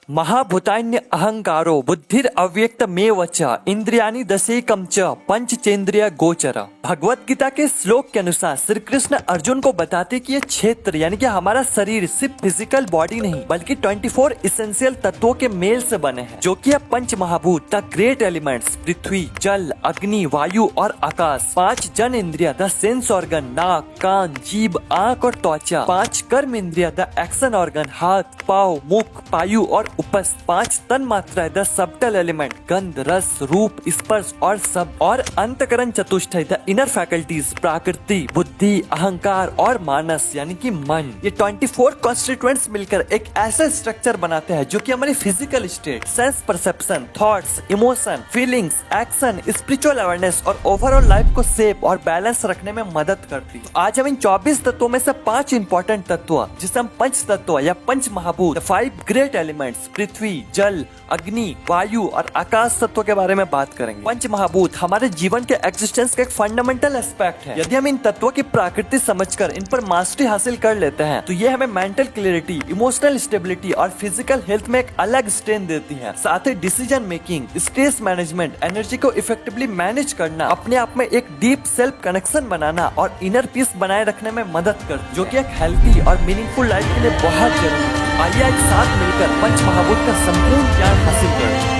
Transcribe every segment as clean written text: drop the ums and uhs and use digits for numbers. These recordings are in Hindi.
महाभूतान्य अहंकारो बुद्धिर अव्यक्त में च इंद्रियानी दशेकम च पंचचेंद्रिय गोचर। भगवत गीता के श्लोक के अनुसार श्री कृष्ण अर्जुन को बताते कि ये क्षेत्र यानी कि हमारा शरीर सिर्फ फिजिकल बॉडी नहीं बल्कि 24 इसेंशियल तत्वों के मेल से बने हैं, जो कि है पंच महाभूत द ग्रेट एलिमेंट्स पृथ्वी, जल, अग्नि, वायु और आकाश। 5 जन इंद्रिया द सेंस ऑर्गन नाक, कान, जीभ, आंख और त्वचा। 5 कर्म इंद्रिया द एक्शन ऑर्गन हाथ, पाँव, मुख, पायु और उपस्थ। 5 तन मात्रा द सबटल एलिमेंट गंध, रस, रूप, स्पर्श और शब्द। और अंतकरण चतुष्टय द इनर फैकल्टीज प्रकृति, बुद्धि, अहंकार और मानस यानी कि मन। ये 24 कॉन्स्टिट्यूएंट्स मिलकर एक ऐसा स्ट्रक्चर बनाते हैं जो कि हमारी physical state, sense perception, thoughts, emotion, feelings, action, spiritual awareness और ओवरऑल लाइफ को सेफ और बैलेंस रखने में मदद करती है। आज हम इन 24 तत्वों में से 5 इंपॉर्टेंट तत्व जिसे हम पंच तत्व या पंच महाभूत 5 ग्रेट एलिमेंट्स पृथ्वी, जल, अग्नि, वायु और आकाश तत्व के बारे में बात करेंगे। पंच महाभूत हमारे जीवन के एग्जिस्टेंस का एक फंडामेंटल एस्पेक्ट है। यदि हम इन तत्वों की प्रकृति समझकर इन पर मास्टरी हासिल कर लेते हैं तो ये हमें मेंटल क्लियरिटी, इमोशनल स्टेबिलिटी और फिजिकल हेल्थ में एक अलग स्ट्रेंथ देती है। साथ ही decision making, stress management, energy को इफेक्टिवली मैनेज करना, अपने आप में एक डीप सेल्फ कनेक्शन बनाना और इनर पीस बनाए रखने में मदद करती है, जो कि एक हेल्थी और मीनिंगफुल लाइफ के लिए बहुत जरूरी है। आइए एक साथ मिलकर पंच महाभूत का संपूर्ण ज्ञान हासिल करें।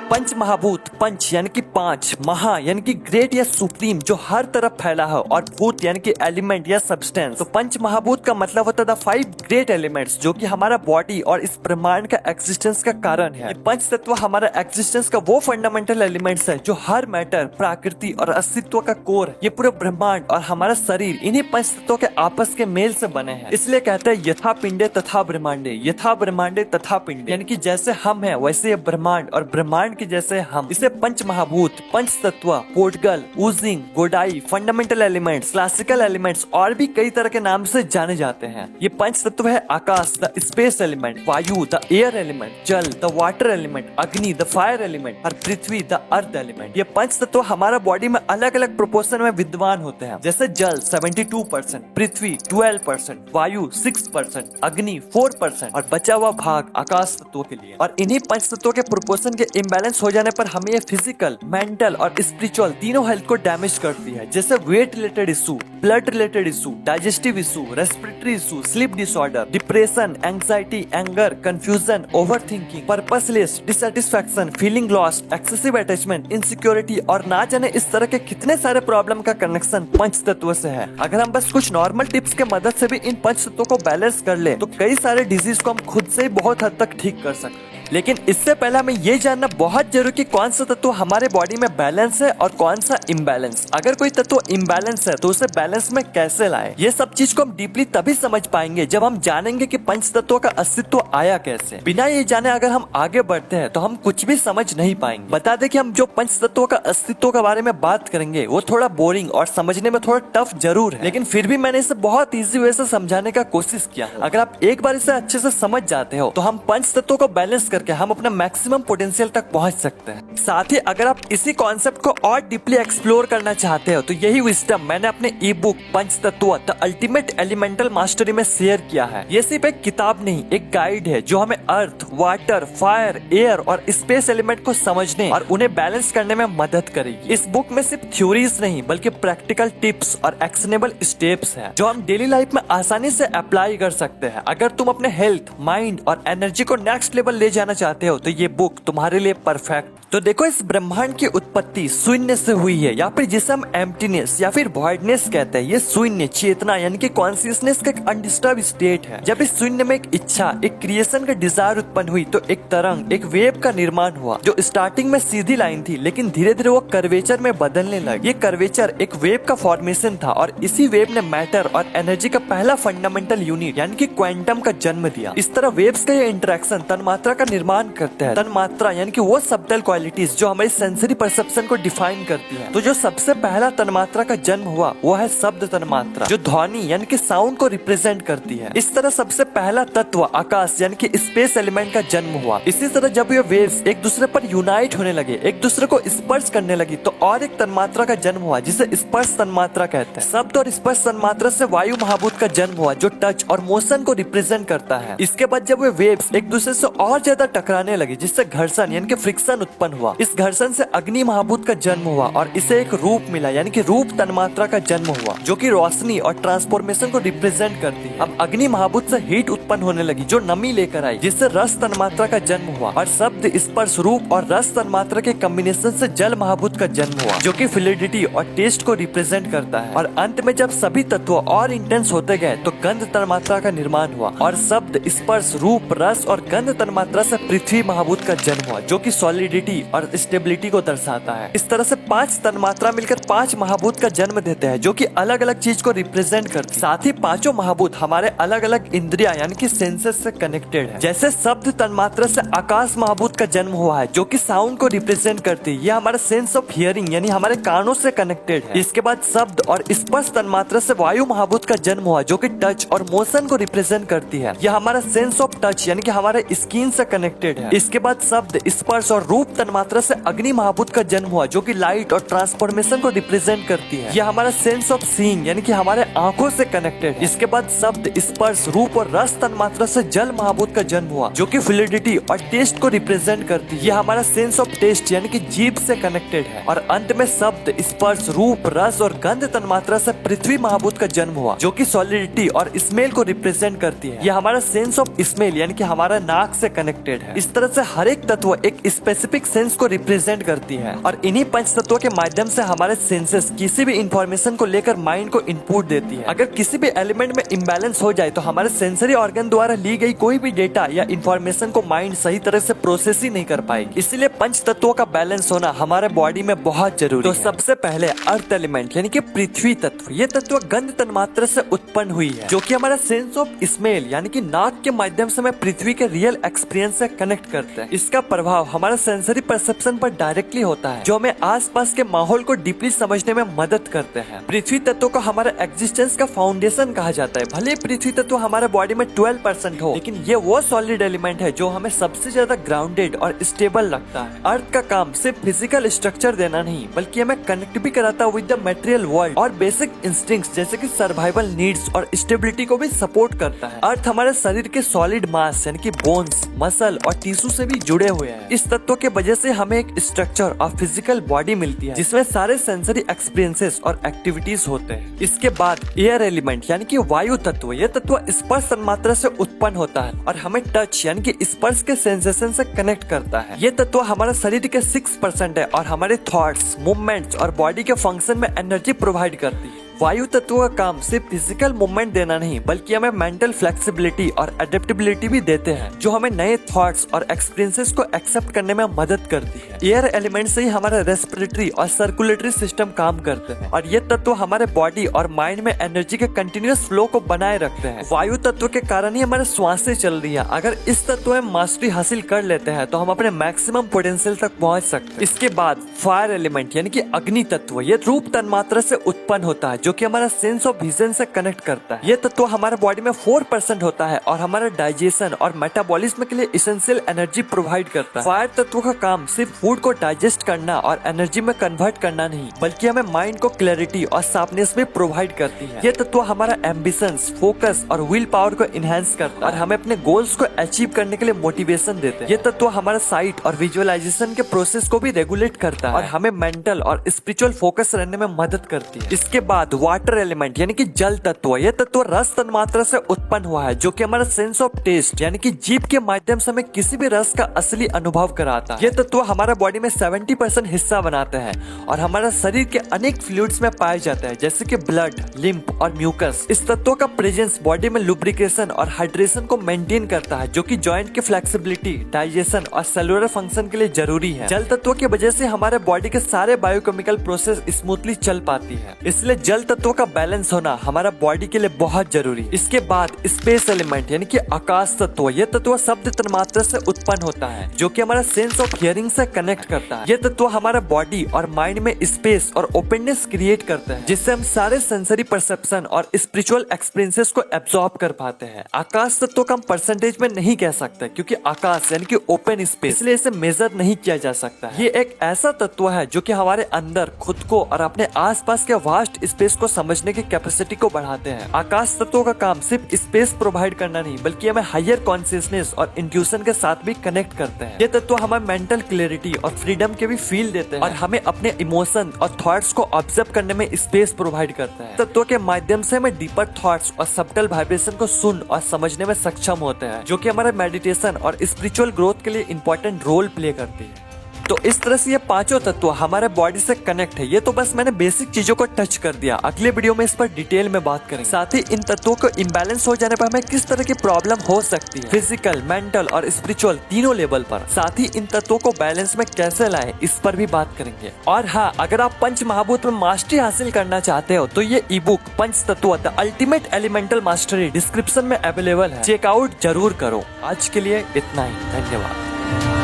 पंच महाभूत, पंच यानी कि 5, महा यानी कि ग्रेट या सुप्रीम जो हर तरफ फैला है, और भूत यानी कि एलिमेंट या सब्सटेंस। तो पंच महाभूत का मतलब होता है 5 ग्रेट एलिमेंट्स जो कि हमारा बॉडी और इस ब्रह्मांड का एक्जिस्टेंस का कारण है। ये पंच तत्व हमारा एक्जिस्टेंस का वो फंडामेंटल एलिमेंट्स है जो हर मैटर, प्रकृति और अस्तित्व का कोर है। ये पूरे ब्रह्मांड और हमारा शरीर इन्हीं पंच तत्वों के आपस के मेल से बने हैं। इसलिए कहते हैं यथा पिंडे तथा ब्रह्मांडे, यथा ब्रह्मांडे तथा पिंडे, यानी कि जैसे हम हैं वैसे ये ब्रह्मांड और ब्रह्मांड जैसे हम। इसे पंच महाभूत, पंच तत्व, पोर्टगल, wuxing, godai, fundamental elements, classical elements और भी कई तरह के नाम से जाने जाते हैं। ये पंच तत्व है आकाश द स्पेस एलिमेंट, वायु द एयर एलिमेंट, जल द वाटर एलिमेंट, अग्नि द फायर एलिमेंट और पृथ्वी द अर्थ एलिमेंट। ये पंच तत्व हमारा बॉडी में अलग अलग प्रोपोर्शन में विद्यमान होते हैं, जैसे जल 72%, पृथ्वी 12%, वायु 6%, अग्नि 4% और बचा हुआ भाग आकाश तत्वों के लिए। और इन्हीं पंच तत्वों के प्रोपोर्शन के इम्बैलेंस हो जाने पर हमें ये फिजिकल, मेंटल और स्पिरिचुअल तीनों हेल्थ को डैमेज करती है, जैसे weight related issue, blood related issue, digestive issue, respiratory issue, sleep disorder, depression, anxiety, anger, confusion, overthinking, purposeless, dissatisfaction, feeling lost, excessive attachment, insecurity और ना जाने इस तरह के कितने सारे प्रॉब्लम का कनेक्शन पंच तत्व से है। अगर हम बस कुछ नॉर्मल टिप्स के मदद से भी इन पंच तत्वों को बैलेंस कर ले तो कई सारे डिजीज को हम खुद से ही बहुत हद तक ठीक कर सकते हैं। लेकिन इससे पहले हमें ये जानना बहुत जरूरी कि कौन सा तत्व हमारे बॉडी में बैलेंस है और कौन सा इम्बैलेंस। अगर कोई तत्व इम्बैलेंस है तो उसे बैलेंस में कैसे लाए, ये सब चीज को हम डीपली तभी समझ पाएंगे जब हम जानेंगे कि पंच तत्वों का अस्तित्व आया कैसे। बिना ये जाने अगर हम आगे बढ़ते हैं तो हम कुछ भी समझ नहीं पाएंगे। बता दें कि हम जो पंच तत्वों का अस्तित्व के बारे में बात करेंगे वो थोड़ा बोरिंग और समझने में थोड़ा टफ जरूर है, लेकिन फिर भी मैंने इसे बहुत ईजी वे से समझाने का कोशिश किया। अगर आप एक बार इसे अच्छे से समझ जाते हो तो हम पंच तत्वों को बैलेंस करके हम अपना मैक्सिमम पोटेंशियल तक पहुंच सकते हैं। साथ ही अगर आप इसी कॉन्सेप्ट को और डीपली एक्सप्लोर करना चाहते हो तो यही विजडम मैंने अपने ई बुक पंच तत्व द अल्टीमेट एलिमेंटल मास्टरी में शेयर किया है। ये सिर्फ एक किताब नहीं, एक गाइड है जो हमें अर्थ, वाटर, फायर, एयर और स्पेस एलिमेंट को समझने और उन्हें बैलेंस करने में मदद करेगी। इस बुक में सिर्फ थ्योरीज नहीं बल्कि प्रैक्टिकल टिप्स और एक्शनेबल स्टेप्स हैं जो हम डेली लाइफ में आसानी से अप्लाई कर सकते हैं। अगर तुम अपने हेल्थ, माइंड और एनर्जी को नेक्स्ट लेवल ले जाना चाहते हो तो ये बुक तुम्हारे लिए परफेक्ट। तो देखो, इस ब्रह्मांड की उत्पत्ति शून्य से हुई है, या फिर जिसे हम एम्प्टीनेस या फिर वॉइडनेस कहते हैं। ये शून्य चेतना यानी कि कॉन्शियसनेस का एक अनडिस्टर्ब स्टेट है। जब इस शून्य में एक इच्छा, एक क्रिएशन का डिजायर उत्पन्न हुई तो एक तरंग, एक वेव का निर्माण हुआ जो स्टार्टिंग में सीधी लाइन थी लेकिन धीरे धीरे वो कर्वेचर में बदलने लगी। ये कर्वेचर एक वेव का फॉर्मेशन था और इसी वेव ने मैटर और एनर्जी का पहला फंडामेंटल यूनिट यानी कि क्वांटम का जन्म दिया। इस तरह वेव्स का ये इंटरेक्शन तन्मात्रा का निर्माण करते हैं। तन्मात्रा यानी कि वो सबटल क्वालिटीज जो हमारी सेंसरी परसेप्शन को डिफाइन करती है। तो जो सबसे पहला तन्मात्रा का जन्म हुआ वो है शब्द तन्मात्रा, जो ध्वनि यानी कि साउंड को रिप्रेजेंट करती है। इस तरह सबसे पहला तत्व आकाश यानी कि स्पेस एलिमेंट का जन्म हुआ। इसी तरह जब ये वेव्स एक दूसरे पर यूनाइट होने लगे, एक दूसरे को स्पर्श करने लगी, तो और एक तन्मात्रा का जन्म हुआ जिसे स्पर्श तन्मात्रा कहते हैं। शब्द और स्पर्श तन्मात्रा से वायु महाभूत का जन्म हुआ जो टच और मोशन को रिप्रेजेंट करता है। इसके बाद जब वे वेव्स एक दूसरे से और ज्यादा टकराने लगी, जिससे घर्षण यानी कि फ्रिक्शन उत्पन्न हुआ, इस घर्षण से अग्नि महाभूत का जन्म हुआ और इसे एक रूप मिला यानी कि रूप तन्मात्रा का जन्म हुआ, जो कि रोशनी और ट्रांसफॉर्मेशन को रिप्रेजेंट करती है। अब अग्नि महाभूत से हीट उत्पन्न होने लगी जो नमी लेकर आई, जिससे रस तन्मात्रा का जन्म हुआ और शब्द स्पर्श रूप और रस तन्मात्रा के कॉम्बिनेशन से जल महाभूत का जन्म हुआ, जो कि फ्लूइडिटी और टेस्ट को रिप्रेजेंट करता है। और अंत में जब सभी तत्व और इंटेंस होते गए तो गंध तन्मात्रा का निर्माण हुआ और शब्द स्पर्श रूप रस और गंध तन्मात्रा से पृथ्वी महाभूत का जन्म हुआ, जो कि सॉलिडिटी और स्टेबिलिटी को दर्शाता है। इस तरह से 5 तन्मात्रा मिलकर 5 महाभूत का जन्म देते हैं, जो कि अलग अलग चीज को रिप्रेजेंट करती है। साथ ही पांचों महाभूत हमारे अलग अलग इंद्रिया यानी कि सेंसेस से कनेक्टेड है। जैसे शब्द तन्मात्रा से आकाश महाभूत का जन्म हुआ है, जो कि साउंड को रिप्रेजेंट करती है। यह हमारा सेंस ऑफ हियरिंग यानी हमारे कानों से कनेक्टेड है। इसके बाद शब्द और स्पर्श तन्मात्रा से वायु महाभूत का जन्म हुआ, जो कि टच और मोशन को रिप्रेजेंट करती है। यह हमारा सेंस ऑफ टच यानी कि हमारे स्किन से कनेक्टेड है। इसके बाद शब्द स्पर्श और रूप तन्मात्रा से अग्नि महाभूत का जन्म हुआ, जो कि लाइट और ट्रांसफॉर्मेशन को रिप्रेजेंट करती है। यह हमारा सेंस ऑफ सीइंग यानी कि हमारे आंखों से कनेक्टेड है। इसके बाद शब्द स्पर्श रूप और रस तन्मात्रा से जल महाभूत का जन्म हुआ, जो कि फ्लूइडिटी और टेस्ट को रिप्रेजेंट करती है। यह हमारा सेंस ऑफ टेस्ट यानी कि जीभ से कनेक्टेड है। और अंत में शब्द स्पर्श रूप रस और गंध तन्मात्रा से पृथ्वी महाभूत का जन्म हुआ, जो कि सॉलिडिटी और स्मेल को रिप्रेजेंट करती है। यह हमारा सेंस ऑफ स्मेल यानी कि हमारा नाक से कनेक्टेड है। इस तरह से हर एक तत्व एक स्पेसिफिक सेंस को रिप्रेजेंट करती है और इन्हीं 5 तत्वों के माध्यम से हमारे सेंसेस किसी भी इंफॉर्मेशन को लेकर माइंड को इनपुट देती है। अगर किसी भी एलिमेंट में इम्बैलेंस हो जाए तो हमारे सेंसरी ऑर्गन द्वारा ली गई कोई भी डेटा या इंफॉर्मेशन को माइंड सही तरह से प्रोसेस ही नहीं कर पाएगी। इसीलिए 5 तत्वों का बैलेंस होना हमारे बॉडी में बहुत जरूरी है। तो सबसे पहले अर्थ एलिमेंट यानी कि पृथ्वी तत्व। ये तत्व गंध तन्मात्रा से उत्पन्न हुई है, जो कि हमारा सेंस ऑफ स्मेल यानी कि नाक के माध्यम से हमें पृथ्वी के रियल एक्सपीरियंस से कनेक्ट करते हैं। इसका प्रभाव हमारा सेंसरी परसेप्शन पर डायरेक्टली होता है, जो हमें आसपास के माहौल को डीपली समझने में मदद करते हैं। पृथ्वी तत्व को हमारे एग्जिस्टेंस का फाउंडेशन कहा जाता है। भले पृथ्वी तत्व हमारे बॉडी में 12% हो, लेकिन ये वो सॉलिड एलिमेंट है जो हमें सबसे ज्यादा ग्राउंडेड और स्टेबल लगता है। अर्थ का काम सिर्फ फिजिकल स्ट्रक्चर देना नहीं, बल्कि हमें कनेक्ट भी कराता है विद द मटेरियल वर्ल्ड और बेसिक इंस्टिंक्ट्स जैसे कि सर्वाइवल नीड्स और स्टेबिलिटी को भी सपोर्ट करता है। अर्थ हमारे शरीर के सॉलिड मास यानी कि बोन्स, मसल और टिश्यू से भी जुड़े हुए हैं। इस तत्व के वजह से हमें एक स्ट्रक्चर और फिजिकल बॉडी मिलती है, जिसमें सारे सेंसरी एक्सपीरियंसेस और एक्टिविटीज होते हैं। इसके बाद एयर एलिमेंट यानी कि वायु तत्व। यह तत्व स्पर्श तन्मात्रा से उत्पन्न होता है और हमें टच यानी कि स्पर्श के सेंसेशन से कनेक्ट करता है। ये तत्व हमारे शरीर के 6% है और हमारे थॉट्स, मूवमेंट्स और बॉडी के फंक्शन में एनर्जी प्रोवाइड करती है। वायु तत्व का काम सिर्फ फिजिकल मूवमेंट देना नहीं, बल्कि हमें मेंटल फ्लेक्सिबिलिटी और अडेप्टेबिलिटी भी देते हैं, जो हमें नए थॉट्स और एक्सपीरियंसेस को एक्सेप्ट करने में मदद करती है। एयर एलिमेंट से ही हमारा रेस्पिरेटरी और सर्कुलेटरी सिस्टम काम करते हैं और ये तत्व हमारे बॉडी और माइंड में एनर्जी के कंटिन्यूअस फ्लो को बनाए रखते हैं। वायु तत्व के कारण ही हमारे श्वासें चल रही है। अगर इस तत्व में मास्टरी हासिल कर लेते हैं तो हम अपने मैक्सिमम पोटेंशियल तक पहुंच सकते हैं। इसके बाद फायर एलिमेंट यानी कि अग्नि तत्व। ये रूप तन्मात्रा से उत्पन्न होता है, जो कि हमारा सेंस ऑफ विजन से कनेक्ट करता है। ये तत्व हमारे बॉडी में 4% होता है और हमारे डाइजेशन और मेटाबॉलिज्म के लिए एसेंशियल एनर्जी प्रोवाइड करता है। फायर तत्व का काम सिर्फ फूड को डाइजेस्ट करना और एनर्जी में कन्वर्ट करना नहीं, बल्कि हमें माइंड को क्लैरिटी और शार्पनेस भी प्रोवाइड करती है। ये तत्व हमारा एम्बिशंस, फोकस और विल पावर को इनहेंस करता है और हमें अपने गोल्स को अचीव करने के लिए मोटिवेशन देते हैं। ये तत्व हमारा साइट और विजुअलाइजेशन के प्रोसेस को भी रेगुलेट करता है और हमें मेंटल और स्पिरिचुअल फोकस रहने में मदद करती है। इसके बाद वाटर एलिमेंट यानी कि जल तत्व। यह तत्व रस तन्मात्रा से उत्पन्न हुआ है, जो कि हमारा सेंस ऑफ टेस्ट यानी कि जीभ के माध्यम से हमें किसी भी रस का असली अनुभव कराता है। यह तत्व हमारा बॉडी में 70% हिस्सा बनाते हैं और हमारा शरीर के अनेक फ्लूइड्स में पाया जाता है, जैसे कि ब्लड, लिम्फ और म्यूकस। इस तत्व का प्रेजेंस बॉडी में लुब्रिकेशन और हाइड्रेशन को मेंटेन करता है, जो कि जॉइंट की फ्लेक्सिबिलिटी, डाइजेशन और सेलुलर फंक्शन के लिए जरूरी है। जल तत्व की वजह से हमारे बॉडी के सारे बायोकेमिकल प्रोसेस स्मूथली चल पाती है। इसलिए जल सकल तत्वों का बैलेंस होना हमारा बॉडी के लिए बहुत जरूरी है। इसके बाद स्पेस एलिमेंट यानी कि आकाश तत्व, ये तत्व शब्द तन्मात्रा से उत्पन्न होता है जो कि हमारा सेंस ऑफ हियरिंग से कनेक्ट करता है। ये तत्व हमारा बॉडी और माइंड में स्पेस और ओपननेस क्रिएट करते हैं, जिससे हम सारे सेंसरी परसेप्शन और स्पिरिचुअल एक्सपीरियंसेस को एब्जॉर्ब कर पाते हैं। आकाश तत्व का हम परसेंटेज में नहीं कह सकते क्योंकि आकाश यानी कि ओपन स्पेस, इसलिए इसे मेजर नहीं किया जा सकता है। ये एक ऐसा तत्व है जो कि हमारे अंदर खुद को और अपने आसपास के वास्ट स्पेस को समझने की कैपेसिटी को बढ़ाते हैं। आकाश तत्व का काम सिर्फ स्पेस प्रोवाइड करना नहीं बल्कि हमें हायर कॉन्शियसनेस और इंट्यूशन के साथ भी कनेक्ट करते हैं। ये तत्व हमें मेंटल क्लैरिटी और फ्रीडम के भी फील देते हैं और हमें अपने इमोशन और थॉट्स को ऑब्जर्व करने में स्पेस प्रोवाइड करते हैं। तत्व के माध्यम से हमें डीपर थॉट्स और सबटल वाइब्रेशन को सुन और समझने में सक्षम होते हैं, जो कि हमारे मेडिटेशन और स्पिरिचुअल ग्रोथ के लिए इंपॉर्टेंट रोल प्ले करती है। तो इस तरह से ये पांचों तत्व हमारे बॉडी से कनेक्ट है। ये तो बस मैंने बेसिक चीजों को टच कर दिया, अगले वीडियो में इस पर डिटेल में बात करेंगे। साथ ही इन तत्वों को इम्बैलेंस हो जाने पर हमें किस तरह की प्रॉब्लम हो सकती है, फिजिकल, मेंटल और स्पिरिचुअल तीनों लेवल पर। साथ ही इन तत्वों को बैलेंस में कैसे लाएं, इस पर भी बात करेंगे। और हाँ, अगर आप पंच महाभूत में मास्टरी हासिल करना चाहते हो तो ये ई बुक पंच तत्व the ultimate elemental mastery description में अवेलेबल है, चेकआउट जरूर करो। आज के लिए इतना ही, धन्यवाद।